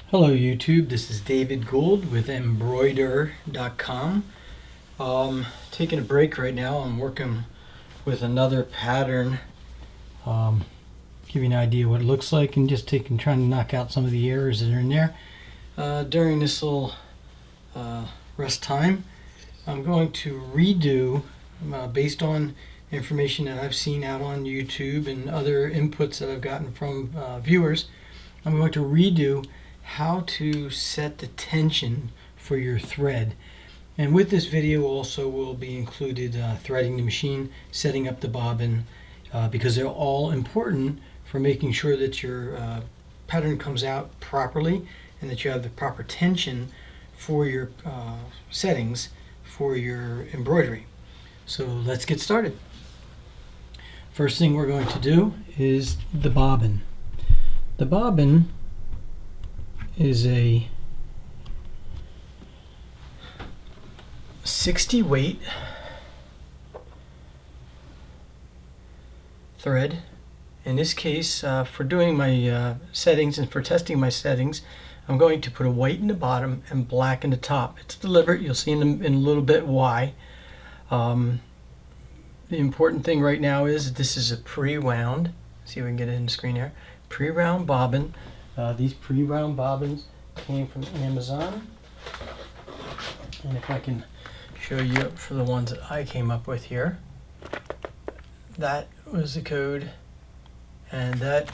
Hello YouTube, this is David Gould with mbroidr.com. Taking a break right now. I'm working with another pattern. Give you an idea what it looks like and just trying to knock out some of the errors that are in there. During this little rest time, I'm going to redo, based on information that I've seen out on YouTube and other inputs that I've gotten from viewers, I'm going to redo how to set the tension for your thread. And with this video also will be included threading the machine, setting up the bobbin, because they're all important for making sure that your pattern comes out properly and that you have the proper tension for your settings for your embroidery. So let's get started. First thing we're going to do is the bobbin. The bobbin is a 60 weight thread. In this case, for doing my settings and for testing my settings, I'm going to put a white in the bottom and black in the top. It's deliberate. You'll see in a little bit why. The important thing right now is this is a pre-wound. See if we can get it in the screen here. Pre-wound bobbin. These pre-wound bobbins came from Amazon, and if I can show you for the ones that I came up with here, that was the code, and that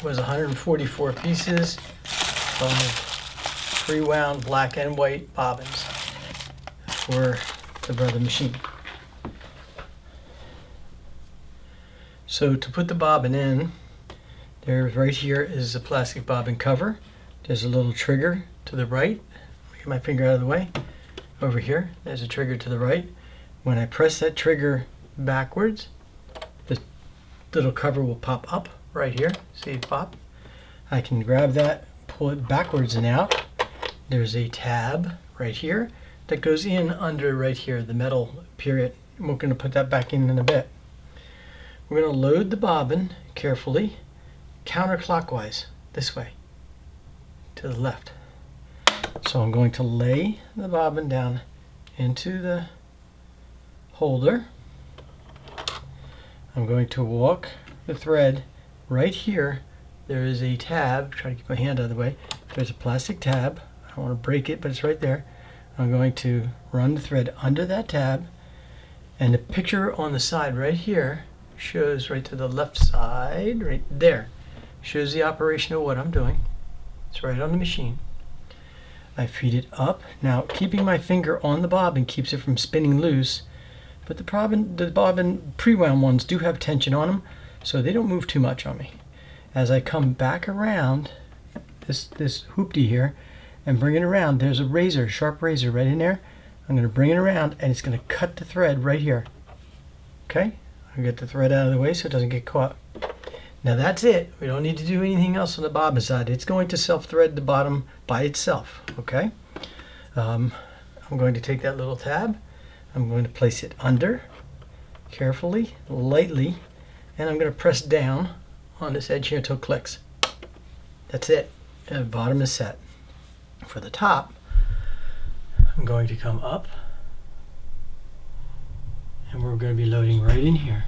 was 144 pieces of pre-wound black and white bobbins for the Brother machine. So to put the bobbin in, right here is a plastic bobbin cover. There's a little trigger to the right. Get my finger out of the way. Over here, there's a trigger to the right. When I press that trigger backwards, this little cover will pop up right here. See it pop? I can grab that, pull it backwards and out. There's a tab right here that goes in under right here, the metal period. We're going to put that back in a bit. We're going to load the bobbin carefully, counterclockwise, this way, to the left. So I'm going to lay the bobbin down into the holder. I'm going to walk the thread right here. There is a tab, try to keep my hand out of the way. There's a plastic tab. I don't want to break it, but it's right there. I'm going to run the thread under that tab, and the picture on the side right here shows right to the left side, right there. Shows the operation of what I'm doing. It's right on the machine. I feed it up. Now, keeping my finger on the bobbin keeps it from spinning loose, but the bobbin pre-wound ones do have tension on them, so they don't move too much on me. As I come back around this hoopty here and bring it around, there's a razor, sharp razor right in there. I'm going to bring it around, and it's going to cut the thread right here. Okay? I'll get the thread out of the way so it doesn't get caught. Now that's it. We don't need to do anything else on the bobbin side. It's going to self-thread the bottom by itself, okay? I'm going to take that little tab. I'm going to place it under, carefully, lightly, and I'm going to press down on this edge here until it clicks. That's it. And the bottom is set. For the top, I'm going to come up, and we're going to be loading right in here.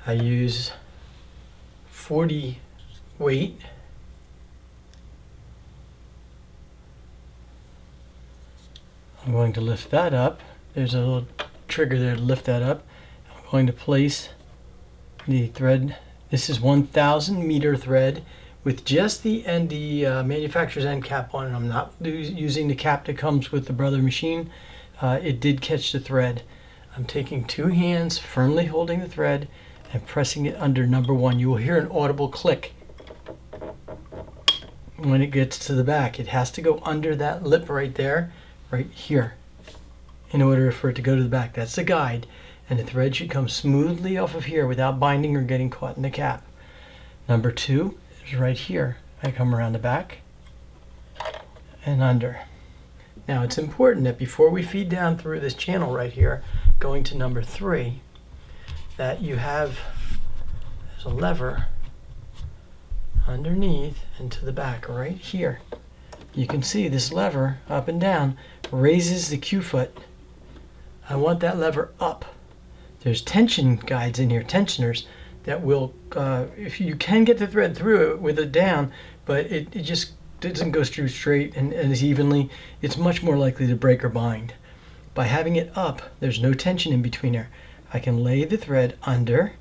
I use 40 weight. I'm going to lift that up. There's a little trigger there to lift that up. I'm going to place the thread. This is 1,000 meter thread with just the manufacturer's end cap on it. I'm not using the cap that comes with the Brother machine. It did catch the thread. I'm taking two hands, firmly holding the thread, and pressing it under number 1. You will hear an audible click when it gets to the back. It has to go under that lip right there, right here, in order for it to go to the back. That's the guide, and the thread should come smoothly off of here without binding or getting caught in the cap. Number 2 is right here. I come around the back and under. Now it's important that before we feed down through this channel right here, going to number 3, that you have there's a lever underneath and to the back right here. You can see this lever up and down raises the Q foot. I want that lever up. There's tension guides in here, tensioners, that will, if you can get the thread through it with it down, but it just doesn't go through straight and as evenly, it's much more likely to break or bind. By having it up, there's no tension in between there. I can lay the thread under,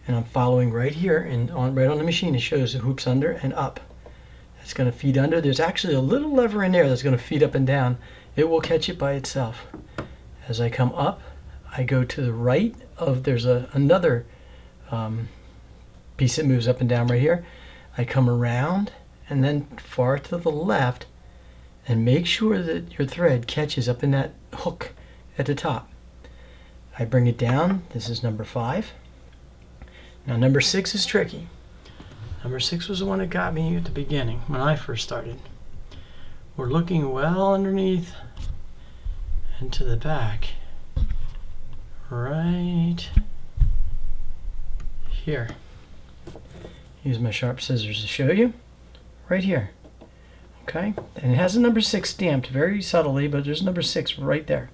and I'm following right here, and right on the machine it shows the hoops under and up. It's going to feed under. There's actually a little lever in there that's going to feed up and down. It will catch it by itself. As I come up, I go to the right of, there's another piece that moves up and down right here. I come around and then far to the left and make sure that your thread catches up in that hook at the top. I bring it down. This is number 5. Now number 6 is tricky. Number 6 was the one that got me at the beginning when I first started. We're looking well underneath and to the back. Right here. Use my sharp scissors to show you. Right here. Okay? And it has a number 6 stamped very subtly, but there's number 6 right there.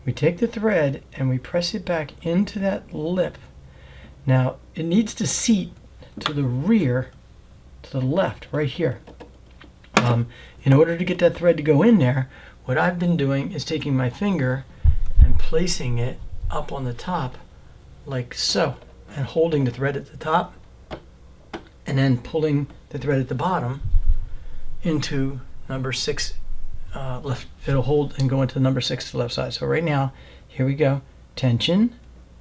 We take the thread and we press it back into that lip. Now, it needs to seat to the rear, to the left, right here. In order to get that thread to go in there, what I've been doing is taking my finger and placing it up on the top, like so, and holding the thread at the top, and then pulling the thread at the bottom into number 6 left. It'll hold and go into number 6 to the left side. So right now, here we go, tension,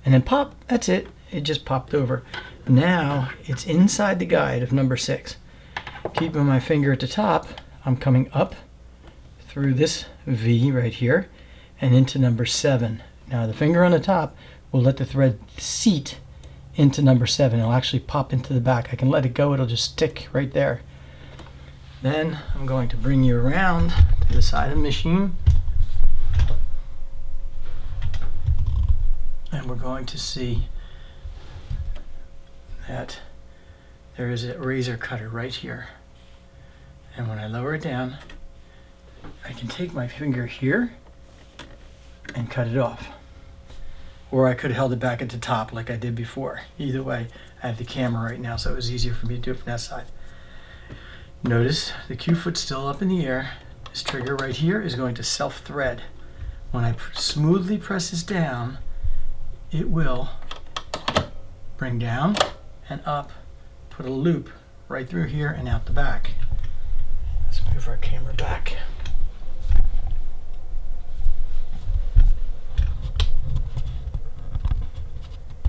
and then pop. That's it. It just popped over. Now it's inside the guide of number 6. Keeping my finger at the top, I'm coming up through this V right here and into number 7. Now the finger on the top will let the thread seat into number 7. It'll actually pop into the back. I can let it go. It'll just stick right there. Then I'm going to bring you around to the side of the machine, and we're going to see that there is a razor cutter right here. And when I lower it down, I can take my finger here and cut it off. Or I could have held it back at the top like I did before. Either way, I have the camera right now, so it was easier for me to do it from that side. Notice the Q foot's still up in the air. This trigger right here is going to self-thread. When I smoothly press this down, it will bring down and up, put a loop right through here and out the back. Let's move our camera back.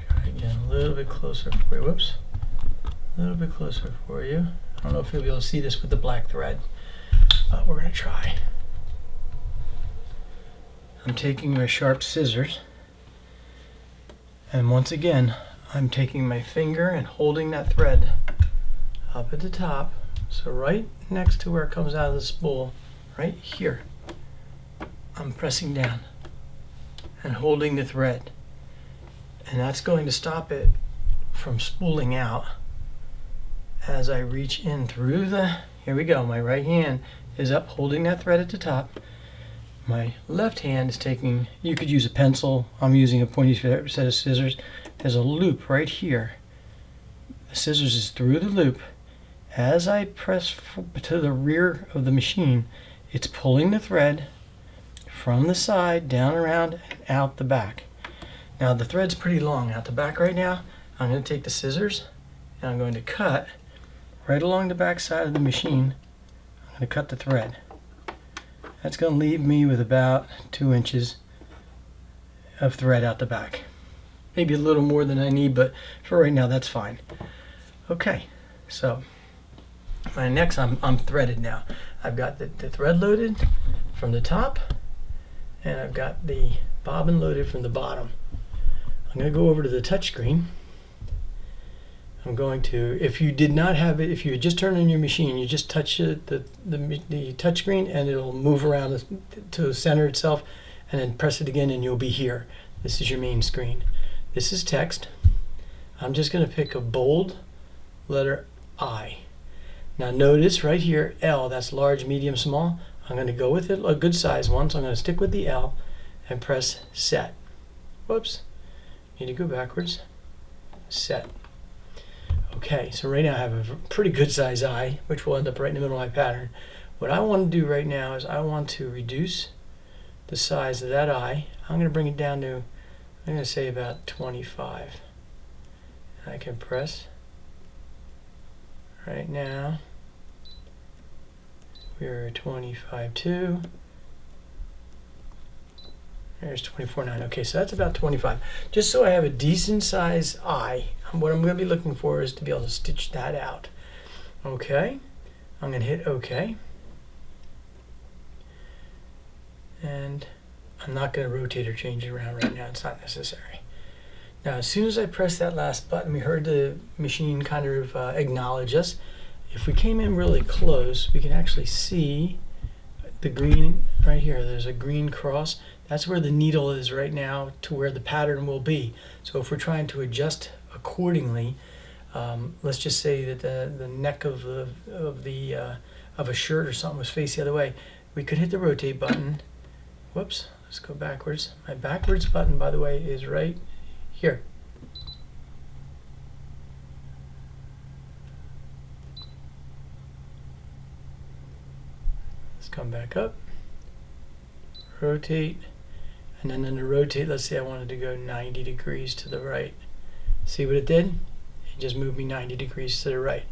Try again a little bit closer for you. Whoops. A little bit closer for you. I don't know if you'll be able to see this with the black thread, but we're going to try. I'm taking my sharp scissors, and once again, I'm taking my finger and holding that thread up at the top, so right next to where it comes out of the spool, right here, I'm pressing down and holding the thread, and that's going to stop it from spooling out as I reach in through the, here we go, my right hand is up holding that thread at the top. My left hand is taking, you could use a pencil, I'm using a pointy set of scissors. There's a loop right here. The scissors is through the loop. As I press to the rear of the machine, it's pulling the thread from the side, down around, and out the back. Now the thread's pretty long out the back right now. I'm going to take the scissors and I'm going to cut right along the back side of the machine. I'm going to cut the thread. That's going to leave me with about 2 inches of thread out the back. Maybe a little more than I need, but for right now that's fine. Okay, so my next, I'm threaded now. I've got the thread loaded from the top, and I've got the bobbin loaded from the bottom. I'm going to go over to the touch screen. I'm going to, if you did not have it, if you had just turned on your machine, you just touch the touch screen and it'll move around to center itself, and then press it again and you'll be here. This is your main screen. This is text. I'm just going to pick a bold letter I. Now notice right here, L, that's large, medium, small. I'm going to go with it, a good size one, so I'm going to stick with the L and press set. Whoops, need to go backwards. Set. Okay, so right now I have a pretty good size I, which will end up right in the middle of my pattern. What I want to do right now is I want to reduce the size of that I. I'm going to bring it down to, I'm going to say about 25. I can press right now. We're at 25.2. There's 24.9. Okay, so that's about 25. Just so I have a decent size I, what I'm going to be looking for is to be able to stitch that out. Okay, I'm going to hit OK. And I'm not going to rotate or change it around right now. It's not necessary. Now, as soon as I press that last button, we heard the machine kind of acknowledge us. If we came in really close, we can actually see the green right here. There's a green cross. That's where the needle is right now to where the pattern will be. So if we're trying to adjust accordingly, let's just say that the neck of a shirt or something was faced the other way, we could hit the rotate button. Whoops, let's go backwards. My backwards button, by the way, is right here. Let's come back up, rotate, and then under rotate, let's say I wanted to go 90 degrees to the right. See what it did? It just moved me 90 degrees to the right.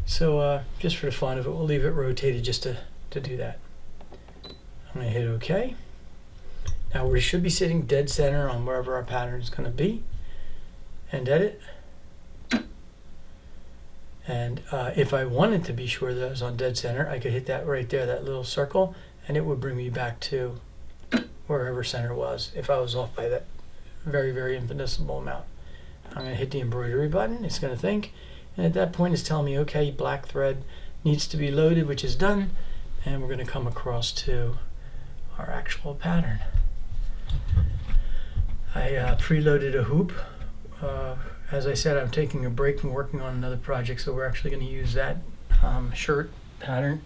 So just for the fun of it, we'll leave it rotated just to do that. I'm going to hit OK. Now we should be sitting dead center on wherever our pattern is going to be. And edit. And if I wanted to be sure that I was on dead center, I could hit that right there, that little circle, and it would bring me back to wherever center was if I was off by that very, very infinitesimal amount. I'm going to hit the embroidery button. It's going to think. And at that point, it's telling me, okay, black thread needs to be loaded, which is done. And we're going to come across to our actual pattern. I preloaded a hoop. As I said, I'm taking a break from working on another project, so we're actually going to use that shirt pattern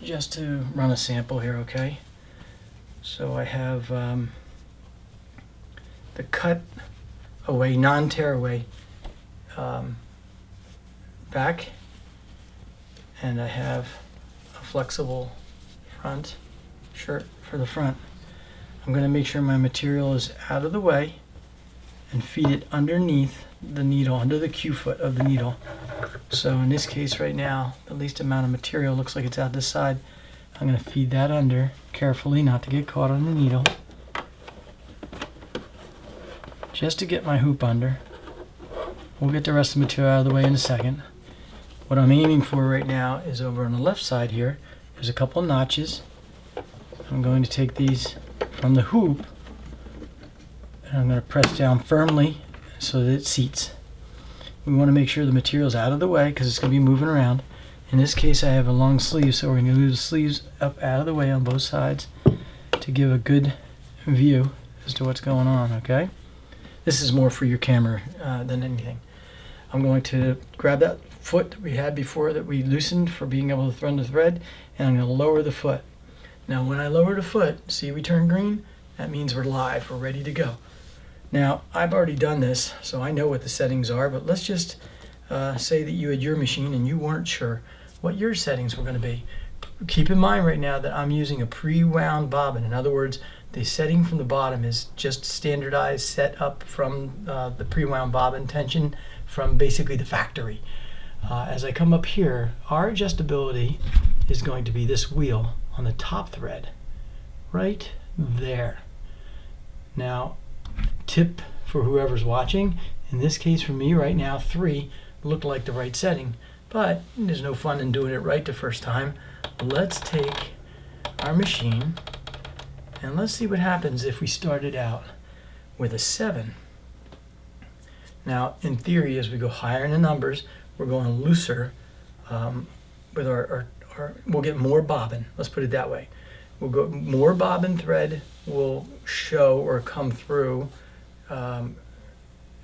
just to run a sample here, okay? So I have the cut away, non-tear away back, and I have a flexible front shirt for the front. I'm going to make sure my material is out of the way and feed it underneath the needle, under the Q foot of the needle. So in this case right now, the least amount of material looks like it's out this side. I'm going to feed that under carefully, not to get caught on the needle, just to get my hoop under. We'll get the rest of the material out of the way in a second. What I'm aiming for right now is over on the left side here. There's a couple of notches. I'm going to take these from the hoop and I'm going to press down firmly so that it seats. We want to make sure the material's out of the way because it's going to be moving around. In this case I have a long sleeve, so we're going to move the sleeves up out of the way on both sides to give a good view as to what's going on, okay? This is more for your camera than anything. I'm going to grab that foot that we had before that we loosened for being able to run the thread, and I'm going to lower the foot. Now when I lower the foot, see we turn green? That means we're live, we're ready to go. Now I've already done this, so I know what the settings are, but let's just say that you had your machine and you weren't sure what your settings were going to be. Keep in mind right now that I'm using a pre-wound bobbin. In other words, the setting from the bottom is just standardized, set up from the pre-wound bobbin tension from basically the factory. As I come up here, our adjustability is going to be this wheel on the top thread, right there. Now, tip for whoever's watching, in this case for me right now, 3 looked like the right setting, but there's no fun in doing it right the first time. Let's take our machine and let's see what happens if we started out with a 7. Now, in theory, as we go higher in the numbers, we're going looser with we'll get more bobbin. Let's put it that way. We'll go more bobbin thread will show or come through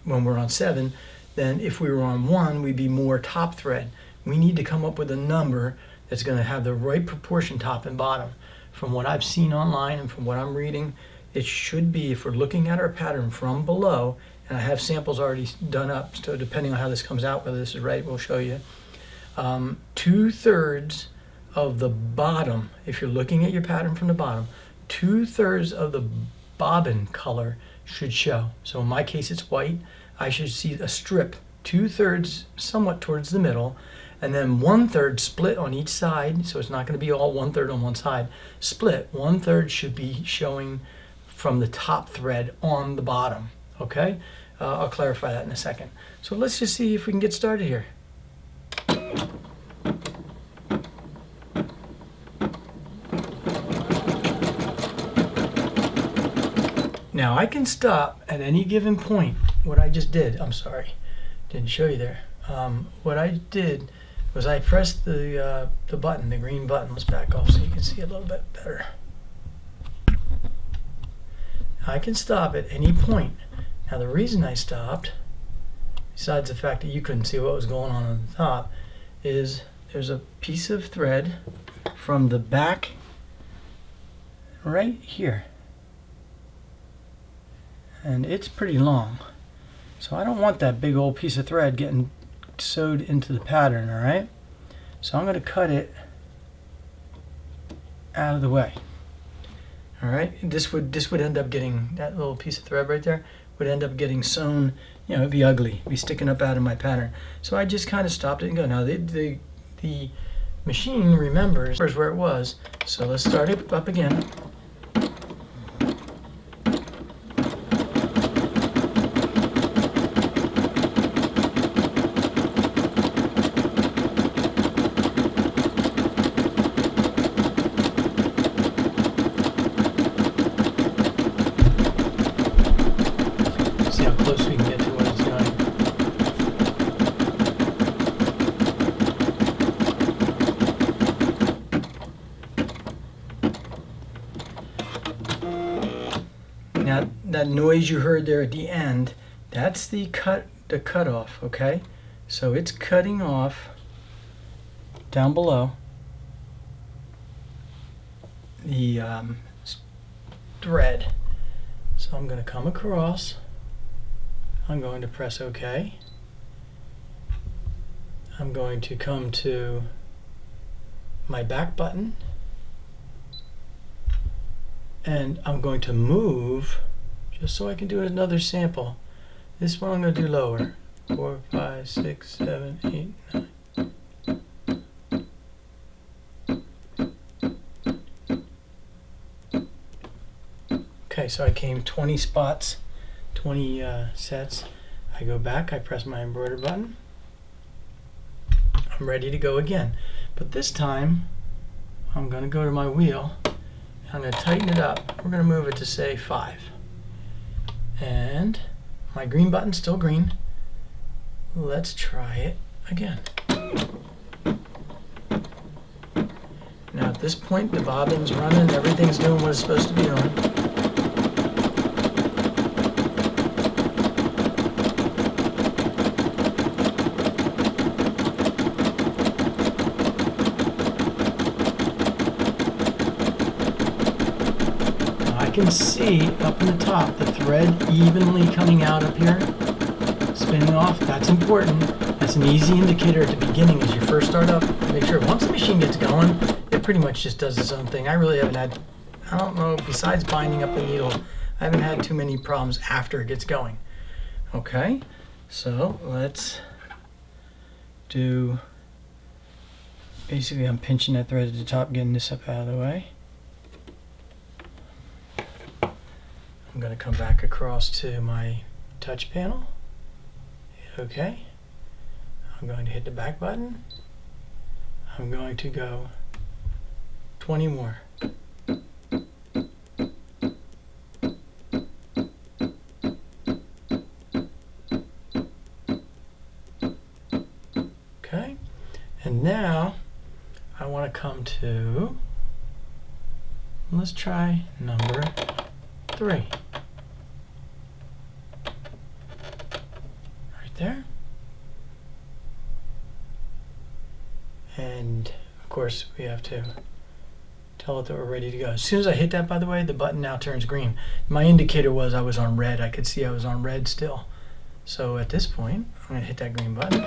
when we're on 7, then if we were on 1, we'd be more top thread. We need to come up with a number that's going to have the right proportion top and bottom. From what I've seen online and from what I'm reading, it should be, if we're looking at our pattern from below, and I have samples already done up, so depending on how this comes out, whether this is right, we'll show you. 2/3 of the bottom, if you're looking at your pattern from the bottom, 2/3 of the bobbin color should show. So in my case it's white. I should see a strip 2/3 somewhat towards the middle, and then 1/3 split on each side, so it's not going to be all 1/3 on one side. Split 1/3 should be showing from the top thread on the bottom. Okay, I'll clarify that in a second. So let's just see if we can get started here. Now I can stop at any given point. What I just did, I'm sorry, didn't show you there. What I did was I pressed the button, the green button. Let's back off so you can see a little bit better. I can stop at any point. Now the reason I stopped, besides the fact that you couldn't see what was going on the top, is there's a piece of thread from the back right here. And it's pretty long. So I don't want that big old piece of thread getting sewed into the pattern, all right? So I'm going to cut it out of the way. All right, this would end up getting, that little piece of thread right there would end up getting sewn, you know, it'd be ugly, it'd be sticking up out of my pattern. So I just kind of stopped it and go. Now the machine remembers where it was, so let's start it up again. Now that noise you heard there at the end, that's the cutoff, okay? So it's cutting off down below the thread. So I'm going to come across, I'm going to press OK. I'm going to come to my back button, and I'm going to move just so I can do another sample. This one I'm going to do lower. 4, 5, 6, 7, 8, 9. Okay, so I came 20 spots, 20 sets. I go back, I press my embroider button. I'm ready to go again. But this time, I'm going to go to my wheel. I'm going to tighten it up. We're going to move it to, say, 5. And my green button's still green. Let's try it again. Now at this point, the bobbin's running, everything's doing what it's supposed to be doing. I can see up in the top the thread evenly coming out up here, spinning off. That's important. That's an easy indicator at the beginning as you first start up. Make sure once the machine gets going, it pretty much just does its own thing. I really haven't had, I don't know, besides binding up the needle, I haven't had too many problems after it gets going. Okay, so let's do, basically I'm pinching that thread at the top, getting this up out of the way. I'm going to come back across to my touch panel. Hit OK. I'm going to hit the back button. I'm going to go 20 more. Okay. And now I want to come to, let's try number 3. there. And of course we have to tell it that we're ready to go. As soon as I hit that, by the way, the button now turns green. My indicator was I was on red. I could see I was on red still. So at this point, I'm going to hit that green button.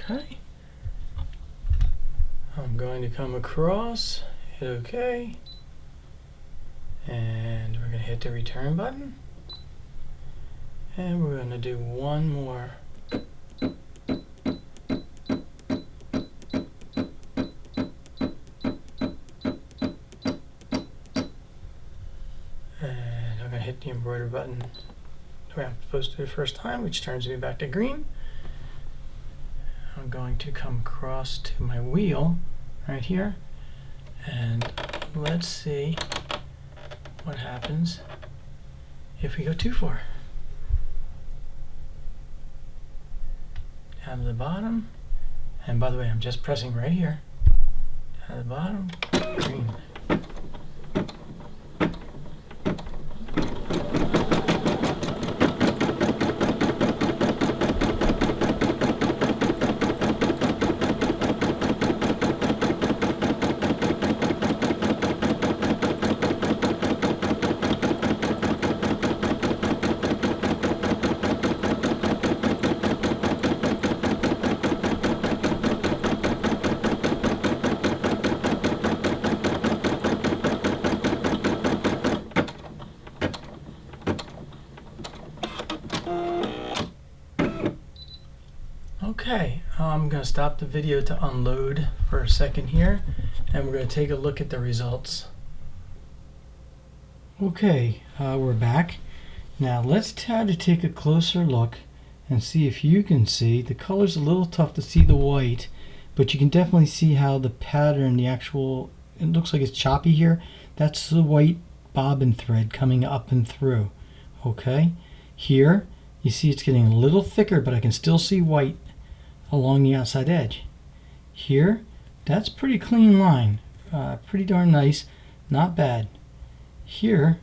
Okay. I'm going to come across, hit OK, and we're going to hit the return button, and we're going to do one more. And I'm going to hit the embroider button the way I'm supposed to do the first time, which turns me back to green. I'm going to come across to my wheel right here, and let's see what happens if we go too far. Down to the bottom, and by the way, I'm just pressing right here. Down to the bottom, green. Okay, I'm going to stop the video to unload for a second here, and we're going to take a look at the results. Okay, we're back. Now let's try to take a closer look and see if you can see. The color's a little tough to see the white, but you can definitely see how the pattern, the actual, it looks like it's choppy here. That's the white bobbin thread coming up and through. Okay, here you see it's getting a little thicker, but I can still see white along the outside edge. Here, that's pretty clean line, pretty darn nice, not bad. Here,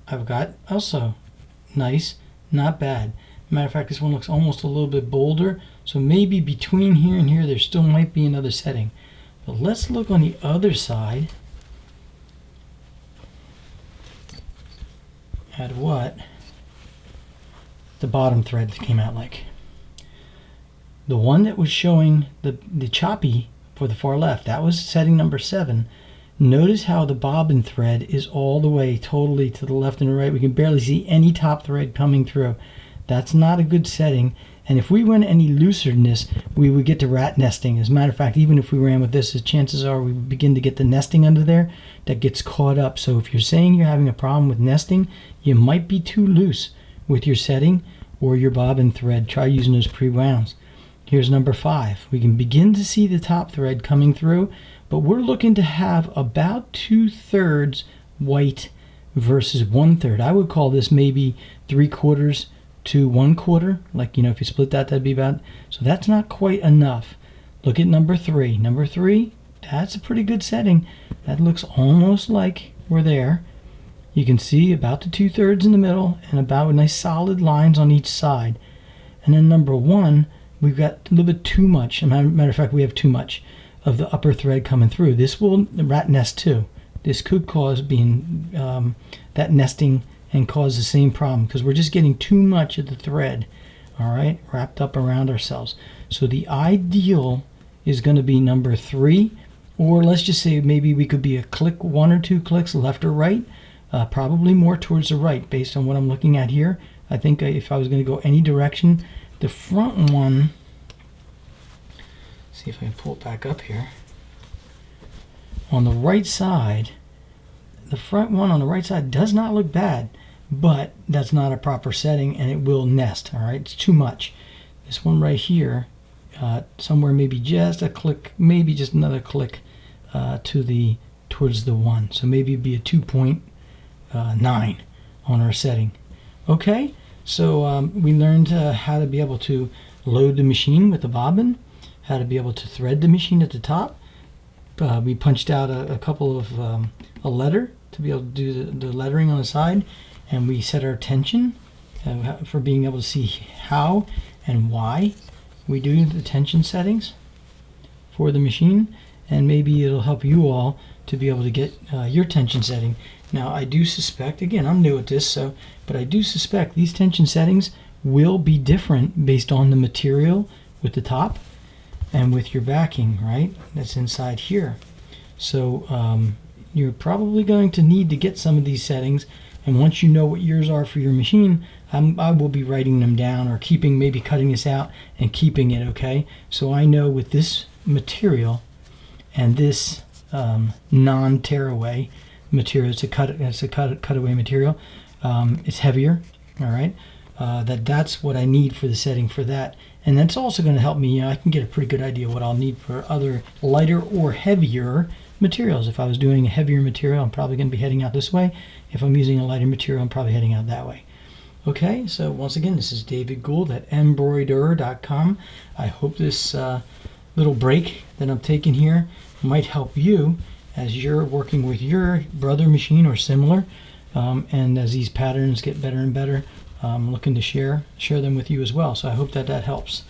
I've got also nice, not bad. Matter of fact, this one looks almost a little bit bolder, so maybe between here and here there still might be another setting. But let's look on the other side at what the bottom thread came out like. The one that was showing the choppy for the far left, that was setting number 7. Notice how the bobbin thread is all the way totally to the left and the right. We can barely see any top thread coming through. That's not a good setting, and if we went any looser than this, we would get to rat nesting. As a matter of fact, even if we ran with this, chances are we would begin to get the nesting under there that gets caught up. So if you're saying you're having a problem with nesting, you might be too loose with your setting or your bobbin thread. Try using those pre-wounds. Here's number 5. We can begin to see the top thread coming through, but we're looking to have about 2/3 white versus 1/3. I would call this maybe 3/4 to 1/4. Like, you know, if you split that, that'd be about, so that's not quite enough. Look at number 3. Number 3, that's a pretty good setting. That looks almost like we're there. You can see about the 2/3 in the middle and about nice solid lines on each side. And then number 1, we've got a little bit too much. As a matter of fact, we have too much of the upper thread coming through. This will rat nest too. This could cause being that nesting and cause the same problem because we're just getting too much of the thread, all right, wrapped up around ourselves. So the ideal is going to be number 3, or let's just say maybe we could be a click, 1 or 2 clicks left or right, probably more towards the right based on what I'm looking at here. I think if I was going to go any direction, the front one, see if I can pull it back up here. On the right side, the front one on the right side does not look bad, but that's not a proper setting and it will nest. All right, it's too much. This one right here, somewhere maybe just a click, maybe just another click towards the 1. So maybe it'd be a 2.9 on our setting. Okay, so we learned how to be able to load the machine with the bobbin, how to be able to thread the machine at the top. We punched out a couple of a letter to be able to do the lettering on the side, and we set our tension for being able to see how and why we do the tension settings for the machine, and maybe it'll help you all to be able to get your tension setting. Now I do suspect, again I'm new at this, but I do suspect these tension settings will be different based on the material with the top and with your backing, right? That's inside here. So you're probably going to need to get some of these settings, and once you know what yours are for your machine, I will be writing them down or maybe cutting this out and keeping it, okay? So I know with this material and this non-tearaway material, it's a cutaway material, it's heavier, all right? That's what I need for the setting for that. And that's also going to help me, I can get a pretty good idea what I'll need for other lighter or heavier materials. If I was doing a heavier material, I'm probably going to be heading out this way. If I'm using a lighter material, I'm probably heading out that way. Okay, so once again, this is David Gould at mbroidr.com. I hope this little break that I'm taking here might help you as you're working with your brother machine or similar, and as these patterns get better and better, I'm looking to share them with you as well. So I hope that helps.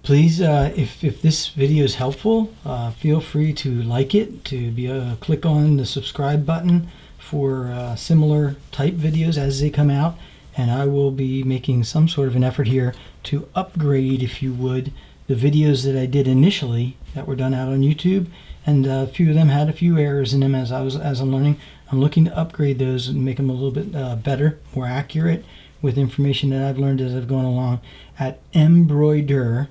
Please, if this video is helpful, feel free to like it, to click on the subscribe button for similar type videos as they come out, and I will be making some sort of an effort here to upgrade, if you would, the videos that I did initially that were done out on YouTube, and a few of them had a few errors in them as I'm learning. I'm looking to upgrade those and make them a little bit better, more accurate, with information that I've learned as I've gone along at mbroidr.com,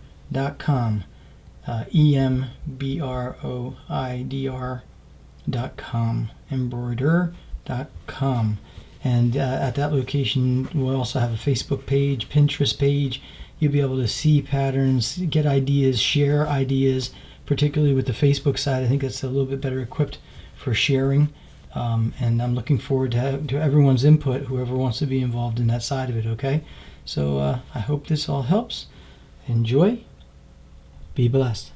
embroidr.com, embroidr.com. And at that location, we'll also have a Facebook page, Pinterest page. You'll be able to see patterns, get ideas, share ideas, particularly with the Facebook side. I think that's a little bit better equipped for sharing. And I'm looking forward to everyone's input, whoever wants to be involved in that side of it, okay? So I hope this all helps. Enjoy. Be blessed.